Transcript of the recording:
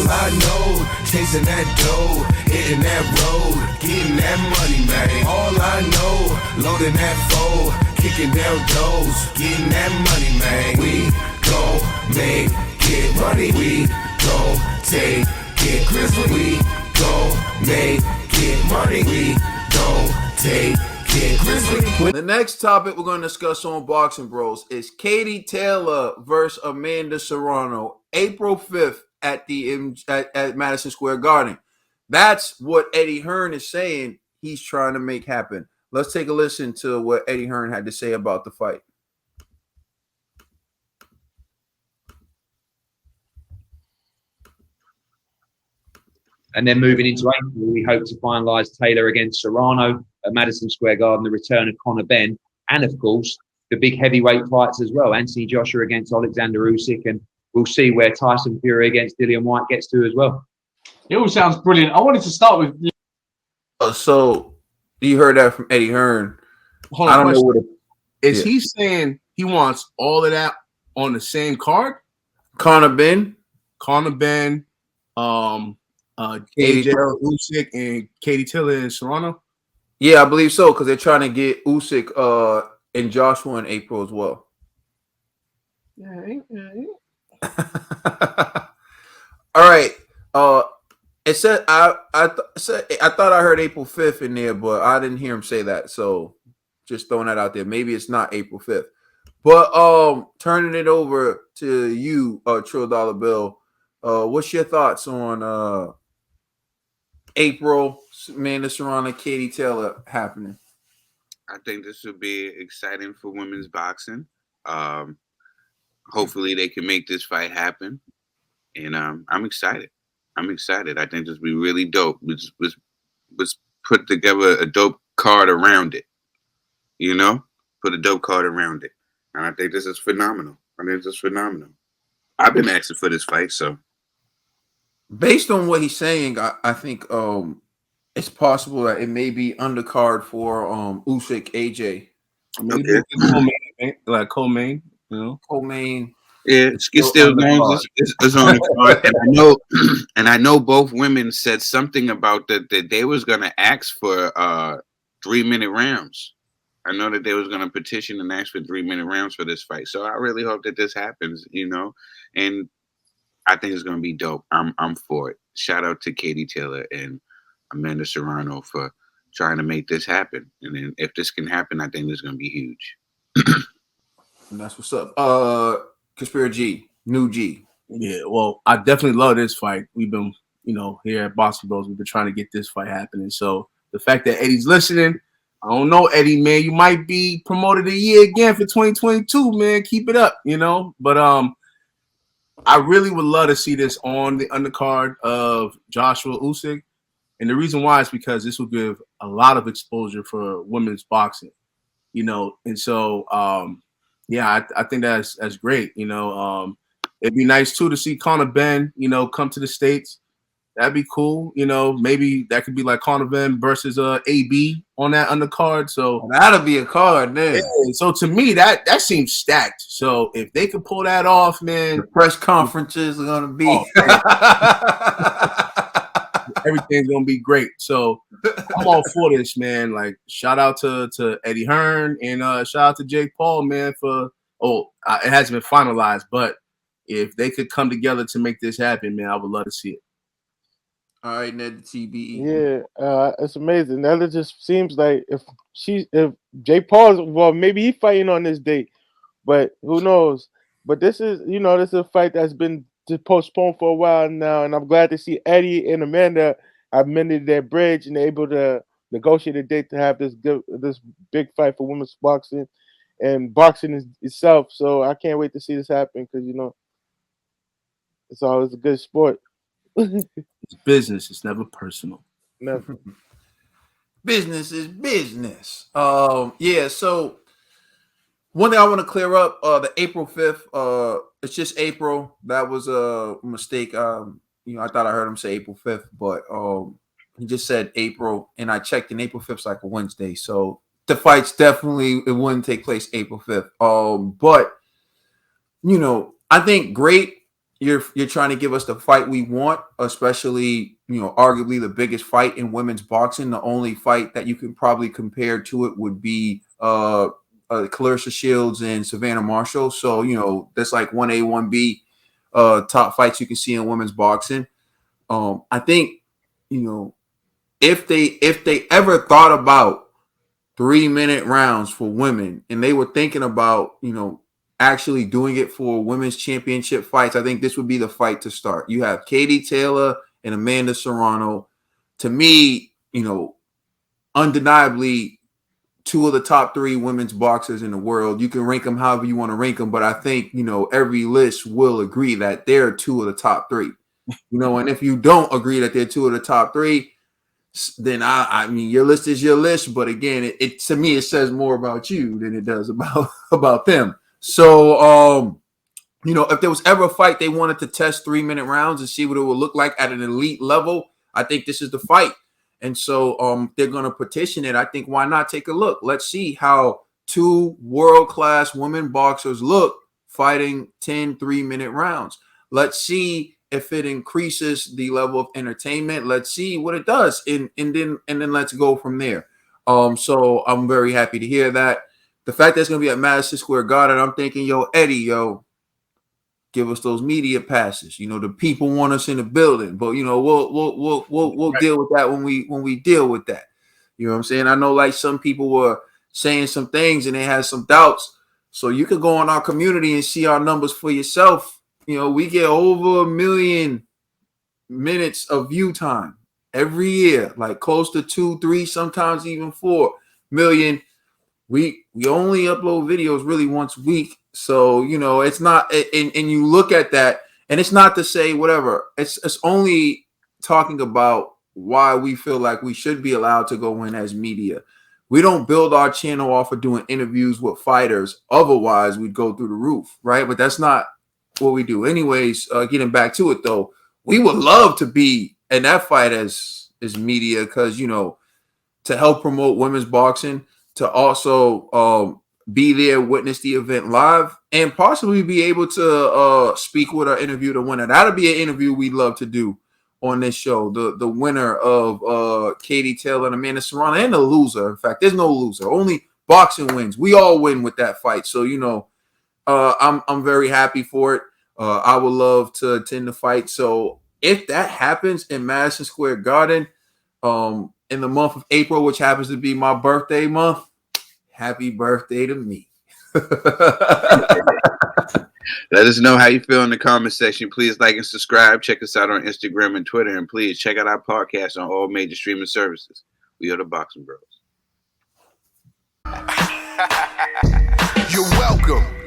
I know, chasing that dough, hitting that road, getting that money, man. All I know, loading that foe, kicking down doors, getting that money, man. We gon' make it money. We gon' take it Grizzly. We gon' make it money. We gon' take it Grizzly. The next topic we're going to discuss on Boxing Bros is Katie Taylor versus Amanda Serrano, April 5th at at Madison Square Garden. That's what Eddie Hearn is saying he's trying to make happen. Let's take a listen to what Eddie Hearn had to say about the fight. And then moving into April, we hope to finalise Taylor against Serrano at Madison Square Garden, the return of Conor Benn, and of course, the big heavyweight fights as well. Anthony Joshua against Alexander Usyk, and we'll see where Tyson Fury against Dillian Whyte gets to as well. It all sounds brilliant. I wanted to start with... So, you heard that from Eddie Hearn. Hold on, I don't know what is he saying he wants all of that on the same card? Conor Benn, Katie Taylor, Usyk, and Katie Taylor and Serrano. Yeah, I believe so, because they're trying to get Usyk and Joshua in April as well. Yeah. All right. It said I thought I heard April 5th in there, but I didn't hear him say that. So just throwing that out there. Maybe it's not April 5th. But turning it over to you, Trill Dollar Bill. What's your thoughts on April, Amanda Serrano, Katie Taylor happening? I think this will be exciting for women's boxing. Hopefully they can make this fight happen. And I'm excited. I think this will be really dope. Let's put together a dope card around it. You know? Put a dope card around it. And I think this is phenomenal. I've been asking for this fight, so. Based on what he's saying, I think it's possible that it may be undercard for Usyk AJ. Maybe like co-main, you know? Co-main. Yeah, it's still going. It's on the card. And I know both women said something about that they was gonna ask for 3-minute rounds. I know that they was gonna petition and ask for 3-minute rounds for this fight. So I really hope that this happens, you know. And I think it's gonna be dope. I'm for it. Shout out to Katie Taylor and Amanda Serrano for trying to make this happen. And then if this can happen, I think this is gonna be huge. And that's what's up. Conspiracy New G. Yeah, well, I definitely love this fight. We've been, here at Boxing Bros, we've been trying to get this fight happening. So the fact that Eddie's listening, I don't know, Eddie, man, you might be promoted a year again for 2022, man. Keep it up, But I really would love to see this on the undercard of Joshua Usyk. And the reason why is because this will give a lot of exposure for women's boxing, And so, I think that's great. It'd be nice too to see Conor Benn, come to the States. That'd be cool. Maybe that could be like Conor Benn versus AB on that undercard. So that'll be a card then. Yeah, so to me, that seems stacked. So if they could pull that off, man, the press conferences are gonna be everything's gonna be great. So I'm all for this, man. Like shout out to Eddie Hearn and shout out to Jake Paul, man, for it hasn't been finalized, but if they could come together to make this happen, man, I would love to see it. All right, Ned, TBE. Yeah, it's amazing. Now it just seems like if Jake Paul's, well, maybe he's fighting on this date, but who knows? But this is a fight that's been postponed for a while now, and I'm glad to see Eddie and Amanda have mended their bridge and able to negotiate a date to have this big fight for women's boxing and boxing itself. So I can't wait to see this happen because it's always a good sport. It's business. It's never personal. Never. Business is business. So one thing I want to clear up, the April 5th, it's just April. That was a mistake. I thought I heard him say April 5th, but he just said April, and I checked, and April 5th is like a Wednesday. So the fights definitely, it wouldn't take place April 5th. But, I think great. you're trying to give us the fight we want, especially, arguably the biggest fight in women's boxing. The only fight that you can probably compare to it would be Clarissa Shields and Savannah Marshall. So, that's like 1A, 1B top fights you can see in women's boxing. I think, if they ever thought about 3-minute rounds for women and they were thinking about, actually doing it for women's championship fights, I think this would be the fight to start. You have Katie Taylor and Amanda Serrano. To me, undeniably, 2 of the top 3 women's boxers in the world. You can rank them however you want to rank them, but I think, every list will agree that they're 2 of the top 3. And if you don't agree that they're 2 of the top 3, then I mean, your list is your list. But again, it to me, it says more about you than it does about them. So, if there was ever a fight they wanted to test 3-minute rounds and see what it would look like at an elite level, I think this is the fight. And so they're going to petition it. I think why not take a look? Let's see how 2 world-class women boxers look fighting 10 3-minute rounds. Let's see if it increases the level of entertainment. Let's see what it does. And then let's go from there. So I'm very happy to hear that. The fact that it's going to be at Madison Square Garden, I'm thinking, Eddie, give us those media passes. The people want us in the building, but we'll deal with that when we deal with that. You know what I'm saying? I know like some people were saying some things and they had some doubts. So you can go on our community and see our numbers for yourself. We get over 1 million minutes of view time every year, like close to 2, 3, sometimes even 4 million. We only upload videos really once a week. So, it's not, and you look at that, and it's not to say whatever. It's only talking about why we feel like we should be allowed to go in as media. We don't build our channel off of doing interviews with fighters. Otherwise, we'd go through the roof, right? But that's not what we do. Anyways, getting back to it, though, we would love to be in that fight as media because, to help promote women's boxing, to also be there, witness the event live, and possibly be able to speak with or interview the winner. That'll be an interview we'd love to do on this show. The winner of Katie Taylor and Amanda Serrano, and the loser. In fact, there's no loser. Only boxing wins. We all win with that fight. So, I'm very happy for it. I would love to attend the fight. So if that happens in Madison Square Garden in the month of April, which happens to be my birthday month, happy birthday to me. Let us know how you feel in the comment section. Please like and subscribe. Check us out on Instagram and Twitter. And please check out our podcast on all major streaming services. We are the Boxing Bros. You're welcome.